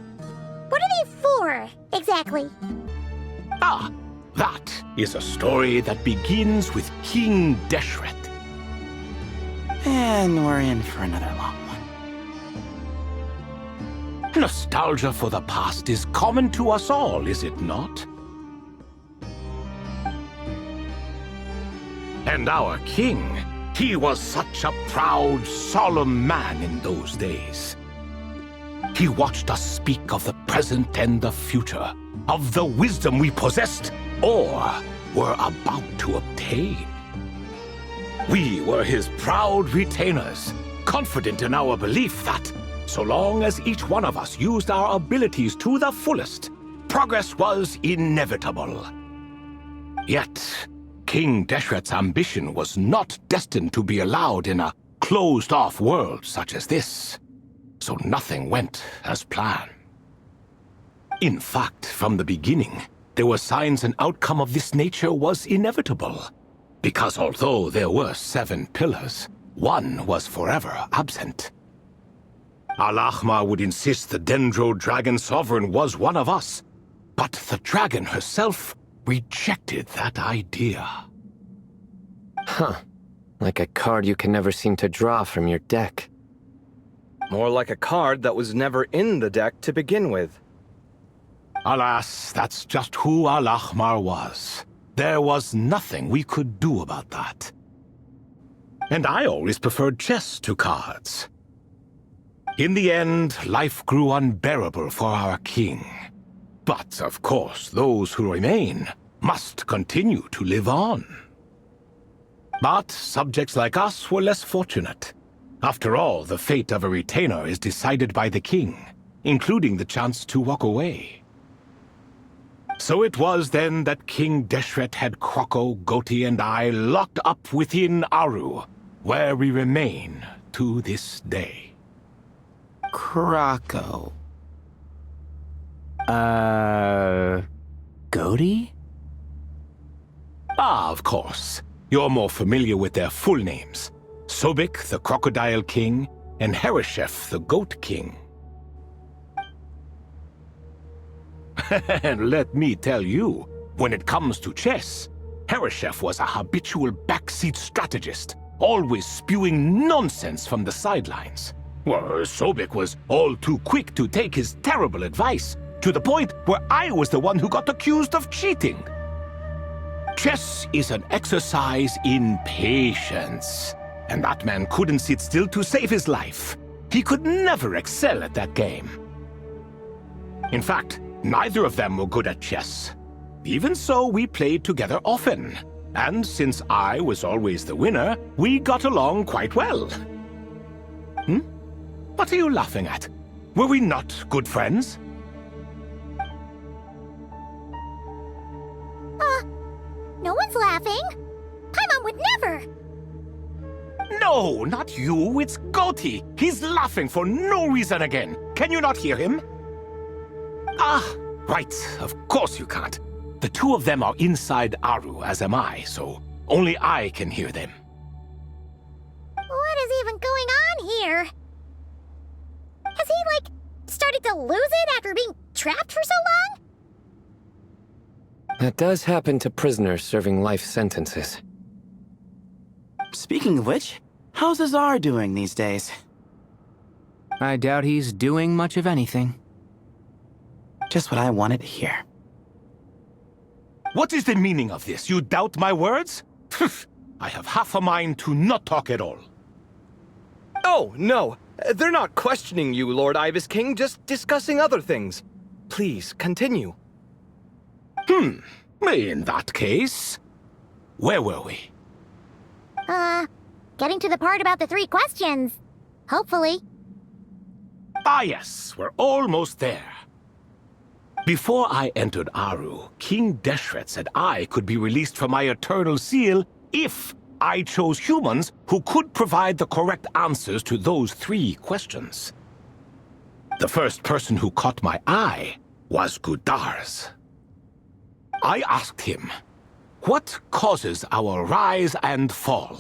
What are they for, exactly? Ah, that is a story that begins with King Deshret. And we're in for another long one. Nostalgia for the past is common to us all, is it not? And our king, he was such a proud, solemn man in those days. He watched us speak of the present and the future, of the wisdom we possessed or were about to obtain. We were his proud retainers, confident in our belief that, so long as each one of us used our abilities to the fullest, progress was inevitable. Yet, King Deshret's ambition was not destined to be allowed in a closed-off world such as this. So nothing went as planned. In fact, from the beginning, there were signs an outcome of this nature was inevitable. Because although there were 7 pillars, one was forever absent. Al-Ahmar would insist the Dendro Dragon Sovereign was one of us, but the dragon herself rejected that idea. Huh. Like a card you can never seem to draw from your deck. More like a card that was never in the deck to begin with. Alas, that's just who Al-Ahmar was. There was nothing we could do about that. And I always preferred chess to cards. In the end, life grew unbearable for our king. But, of course, those who remain must continue to live on. But subjects like us were less fortunate. After all, the fate of a retainer is decided by the king, including the chance to walk away. So it was then that King Deshret had Kroko, Goti, and I locked up within Aru, where we remain to this day. Kroko. Goti? Ah, of course. You're more familiar with their full names. Sobek, the Crocodile King, and Hereshef, the Goat King. And let me tell you, when it comes to chess, Hereshef was a habitual backseat strategist, always spewing nonsense from the sidelines. Well, Sobek was all too quick to take his terrible advice, to the point where I was the one who got accused of cheating. Chess is an exercise in patience, and that man couldn't sit still to save his life. He could never excel at that game. In fact, neither of them were good at chess. Even so, we played together often, and since I was always the winner, we got along quite well. What are you laughing at? Were we not good friends? No one's laughing. Paimon would never. No, not you, it's Goaty. He's laughing for no reason again. Can you not hear him? Ah, right, of course you can't. The two of them are inside Aru, as am I, so only I can hear them. What is even going on here? Has he, started to lose it after being trapped for so long? That does happen to prisoners serving life sentences. Speaking of which, how's Azar doing these days? I doubt he's doing much of anything. Just what I wanted to hear. What is the meaning of this? You doubt my words? I have half a mind to not talk at all. Oh, no. They're not questioning you, Lord Ibis King, just discussing other things. Please, continue. In that case, where were we? Getting to the part about the 3 questions. Hopefully. Ah yes, we're almost there. Before I entered Aru, King Deshret said I could be released from my eternal seal if I chose humans who could provide the correct answers to those 3 questions. The first person who caught my eye was Gudar's. I asked him, what causes our rise and fall?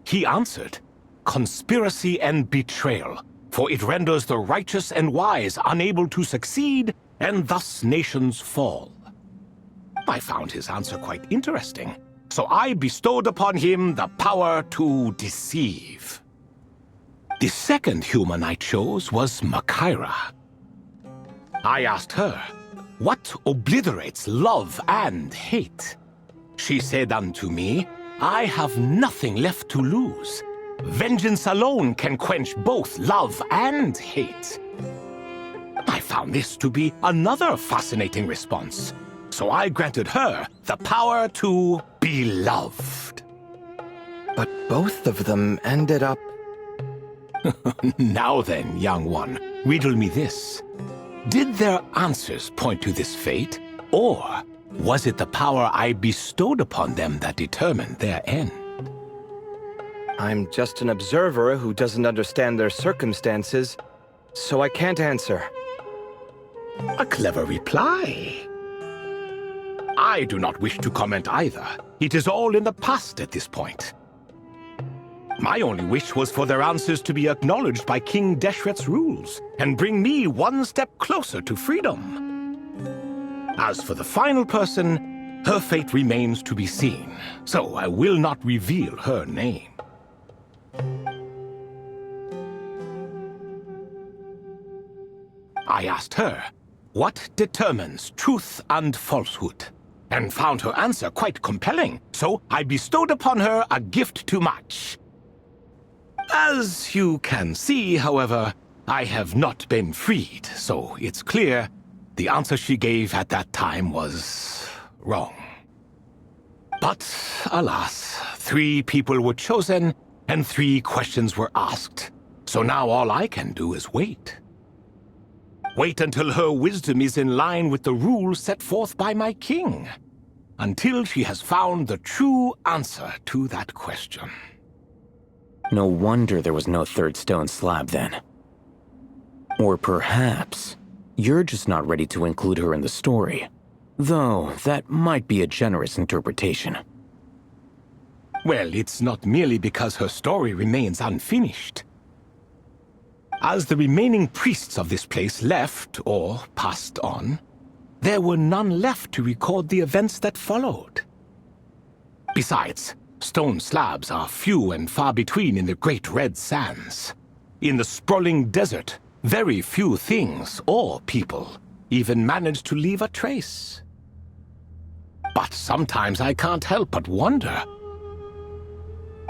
He answered, conspiracy and betrayal, for it renders the righteous and wise unable to succeed, and thus nations fall. I found his answer quite interesting, so I bestowed upon him the power to deceive. The second human I chose was Makaira. I asked her, what obliterates love and hate? She said unto me, I have nothing left to lose. Vengeance alone can quench both love and hate. I found this to be another fascinating response, so I granted her the power to be loved. But both of them ended up... Now then, young one, riddle me this. Did their answers point to this fate, or was it the power I bestowed upon them that determined their end? I'm just an observer who doesn't understand their circumstances, so I can't answer. A clever reply. I do not wish to comment either. It is all in the past at this point. My only wish was for their answers to be acknowledged by King Deshret's rules, and bring me one step closer to freedom. As for the final person, her fate remains to be seen, so I will not reveal her name. I asked her, what determines truth and falsehood? And found her answer quite compelling, so I bestowed upon her a gift to match. As you can see, however, I have not been freed, so it's clear the answer she gave at that time was wrong. But, alas, 3 people were chosen, and 3 questions were asked, so now all I can do is wait. Wait until her wisdom is in line with the rules set forth by my king, until she has found the true answer to that question. No wonder there was no 3rd stone slab then. Or perhaps you're just not ready to include her in the story, though that might be a generous interpretation. Well, it's not merely because her story remains unfinished. As the remaining priests of this place left or passed on, there were none left to record the events that followed. Besides, stone slabs are few and far between in the Great Red Sands. In the sprawling desert, very few things or people even manage to leave a trace. But sometimes I can't help but wonder.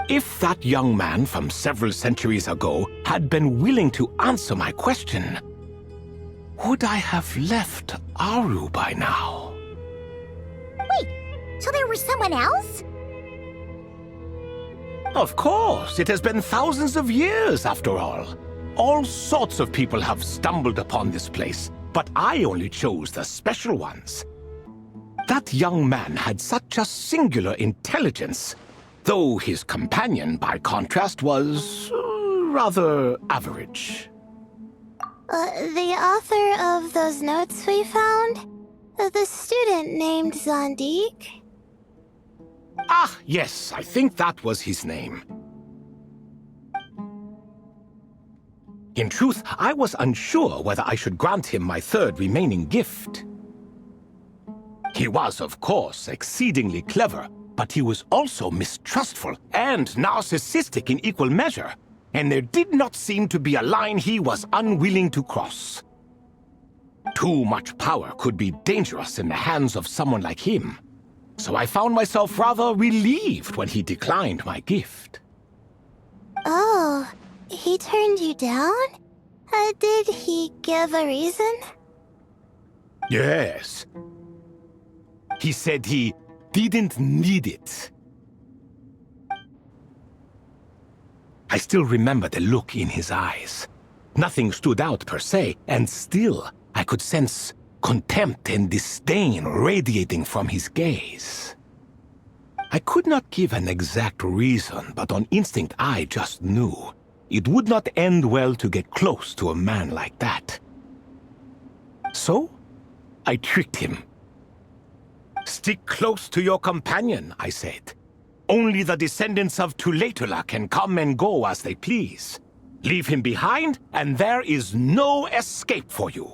If that young man from several centuries ago had been willing to answer my question, would I have left Aru by now? Wait, so there was someone else? Of course, it has been thousands of years after all. All sorts of people have stumbled upon this place, but I only chose the special ones. That young man had such a singular intelligence, though his companion, by contrast, was rather average. The author of those notes we found? The student named Zandik? Ah, yes, I think that was his name. In truth, I was unsure whether I should grant him my third remaining gift. He was, of course, exceedingly clever, but he was also mistrustful and narcissistic in equal measure, and there did not seem to be a line he was unwilling to cross. Too much power could be dangerous in the hands of someone like him, so I found myself rather relieved when he declined my gift. Oh, he turned you down? Did he give a reason? Yes. He said he didn't need it. I still remember the look in his eyes. Nothing stood out per se, and still I could sense contempt and disdain radiating from his gaze. I could not give an exact reason, but on instinct I just knew it would not end well to get close to a man like that. So, I tricked him. "Stick close to your companion," I said. "Only the descendants of Tuletula can come and go as they please. Leave him behind, and there is no escape for you."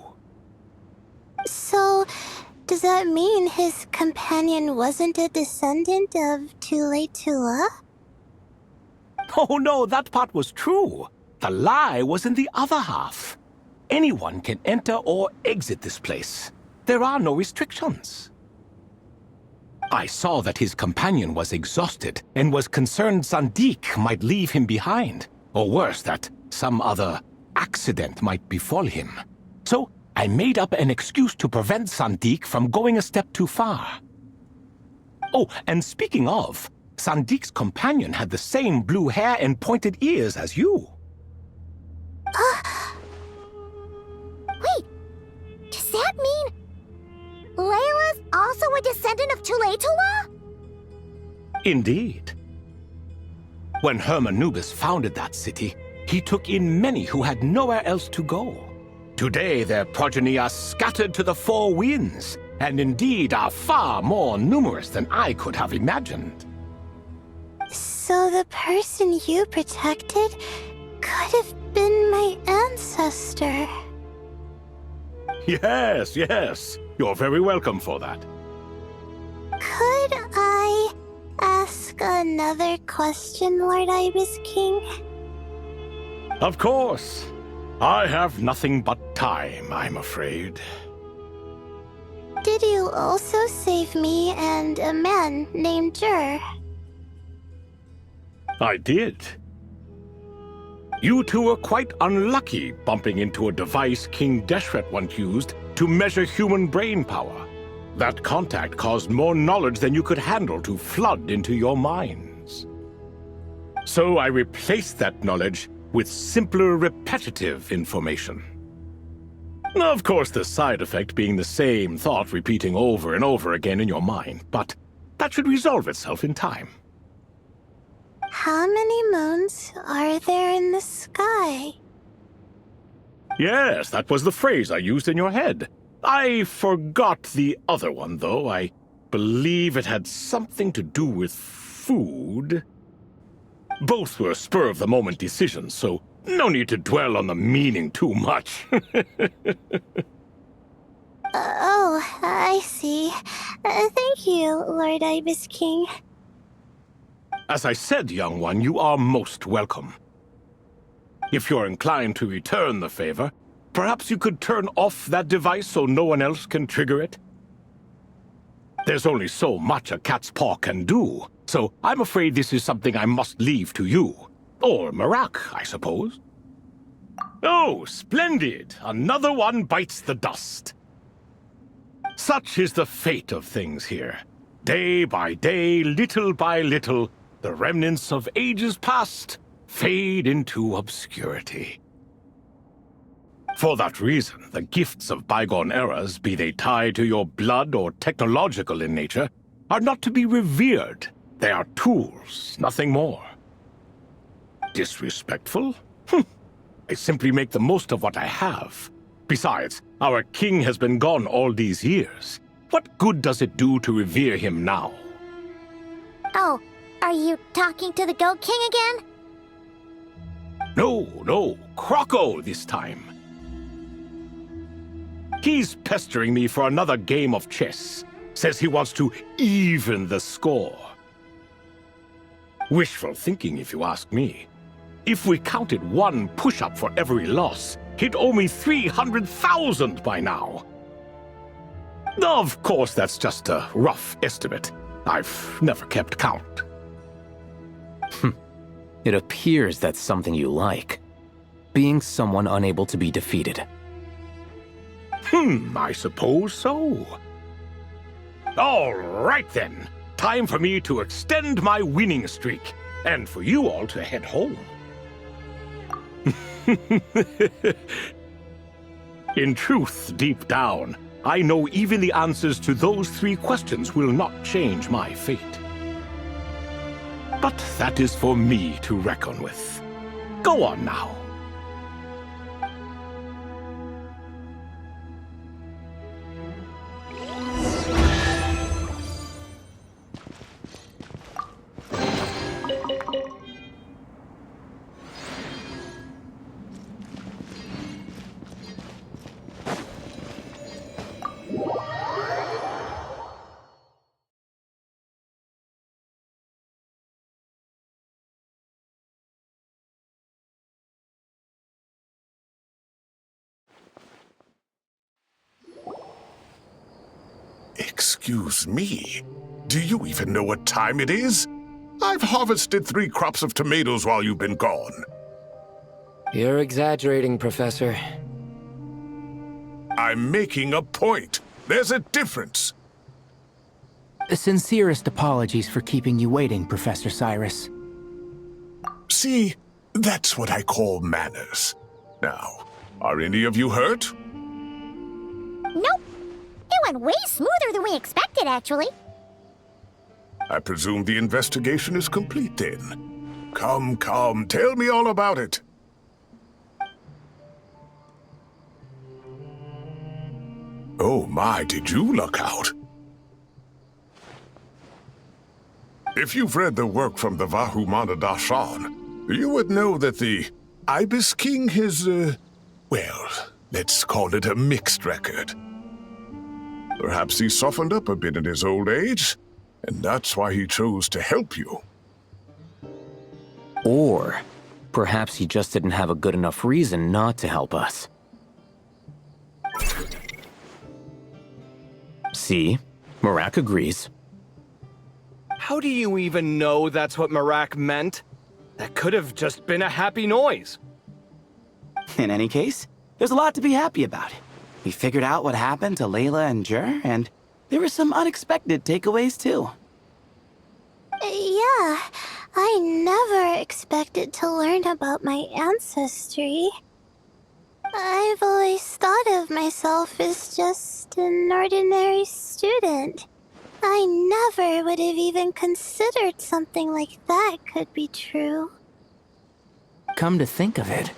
So, does that mean his companion wasn't a descendant of Tuletula? Oh no, that part was true. The lie was in the other half. Anyone can enter or exit this place. There are no restrictions. I saw that his companion was exhausted and was concerned Zandik might leave him behind, or worse, that some other accident might befall him. So I made up an excuse to prevent Zandik from going a step too far. Oh, and speaking of, Sandik's companion had the same blue hair and pointed ears as you. Wait, does that mean Layla's also a descendant of Tuletula? Indeed. When Hermanubis founded that city, he took in many who had nowhere else to go. Today their progeny are scattered to the four winds, and indeed are far more numerous than I could have imagined. So the person you protected could have been my ancestor. Yes, yes. You're very welcome for that. Could I ask another question, Lord Ibis King? Of course. I have nothing but time, I'm afraid. Did you also save me and a man named Jur? I did. You two were quite unlucky bumping into a device King Deshret once used to measure human brain power. That contact caused more knowledge than you could handle to flood into your minds. So I replaced that knowledge with simpler, repetitive information. Of course, the side effect being the same thought repeating over and over again in your mind, but that should resolve itself in time. How many moons are there in the sky? Yes, that was the phrase I used in your head. I forgot the other one, though. I believe it had something to do with food. Both were spur-of-the-moment decisions, so no need to dwell on the meaning too much. Oh, I see. Thank you, Lord Ibis King. As I said, young one, you are most welcome. If you're inclined to return the favor, perhaps you could turn off that device so no one else can trigger it? There's only so much a cat's paw can do, so I'm afraid this is something I must leave to you. Or Marak, I suppose. Oh, splendid! Another one bites the dust. Such is the fate of things here. Day by day, little by little, the remnants of ages past fade into obscurity. For that reason, the gifts of bygone eras, be they tied to your blood or technological in nature, are not to be revered. They are tools, nothing more. Disrespectful? I simply make the most of what I have. Besides, our king has been gone all these years. What good does it do to revere him now? Oh, are you talking to the Goat King again? No, Croco this time. He's pestering me for another game of chess. Says he wants to even the score. Wishful thinking, if you ask me. If we counted one push-up for every loss, he'd owe me 300,000 by now. Of course, that's just a rough estimate. I've never kept count. It appears that's something you like. Being someone unable to be defeated. I suppose so. All right then. Time for me to extend my winning streak, and for you all to head home. In truth, deep down, I know even the answers to those 3 questions will not change my fate. But that is for me to reckon with. Go on now. Excuse me, do you even know what time it is? I've harvested 3 crops of tomatoes while you've been gone. You're exaggerating, Professor. I'm making a point. There's a difference. Sincerest apologies for keeping you waiting, Professor Cyrus. See, that's what I call manners. Now, are any of you hurt? Nope. It went way smoother than we expected, actually. I presume the investigation is complete then. Come, tell me all about it. Oh my, did you luck out? If you've read the work from the Vahumana Dashan, you would know that the Ibis King has, well, let's call it a mixed record. Perhaps he softened up a bit in his old age, and that's why he chose to help you. Or perhaps he just didn't have a good enough reason not to help us. See? Marak agrees. How do you even know that's what Marak meant? That could have just been a happy noise. In any case, there's a lot to be happy about. We figured out what happened to Layla and Jer, and there were some unexpected takeaways too. Yeah, I never expected to learn about my ancestry. I've always thought of myself as just an ordinary student. I never would have even considered something like that could be true. Come to think of it,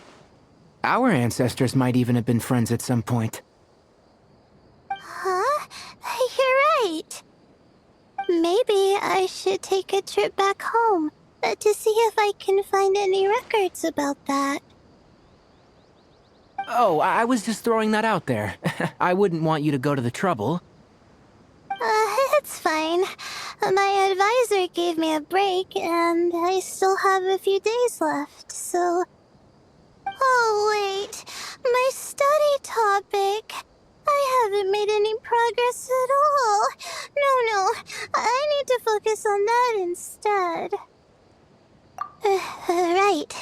our ancestors might even have been friends at some point. Huh? You're right. Maybe I should take a trip back home to see if I can find any records about that. Oh, I was just throwing that out there. I wouldn't want you to go to the trouble. It's fine. My advisor gave me a break, and I still have a few days left, so... Oh, wait. My study topic. I haven't made any progress at all. No. I need to focus on that instead. Right.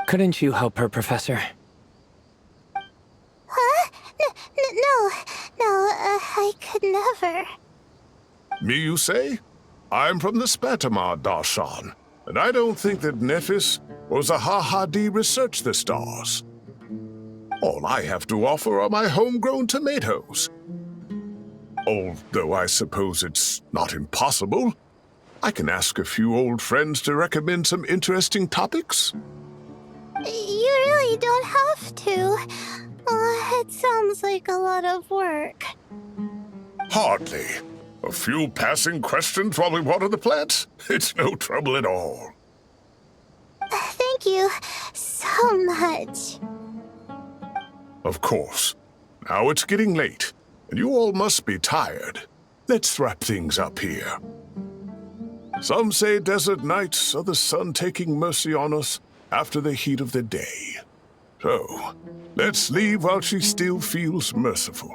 Couldn't you help her, Professor? Huh? No, I could never. Me, you say? I'm from the Spatamar Darshan, and I don't think that Nephis or Zahahadi researched the stars. All I have to offer are my homegrown tomatoes. Although I suppose it's not impossible, I can ask a few old friends to recommend some interesting topics. You really don't have to. It sounds like a lot of work. Hardly. A few passing questions while we water the plants? It's no trouble at all. Thank you so much. Of course. Now it's getting late, and you all must be tired. Let's wrap things up here. Some say desert nights are the sun taking mercy on us after the heat of the day. So, let's leave while she still feels merciful.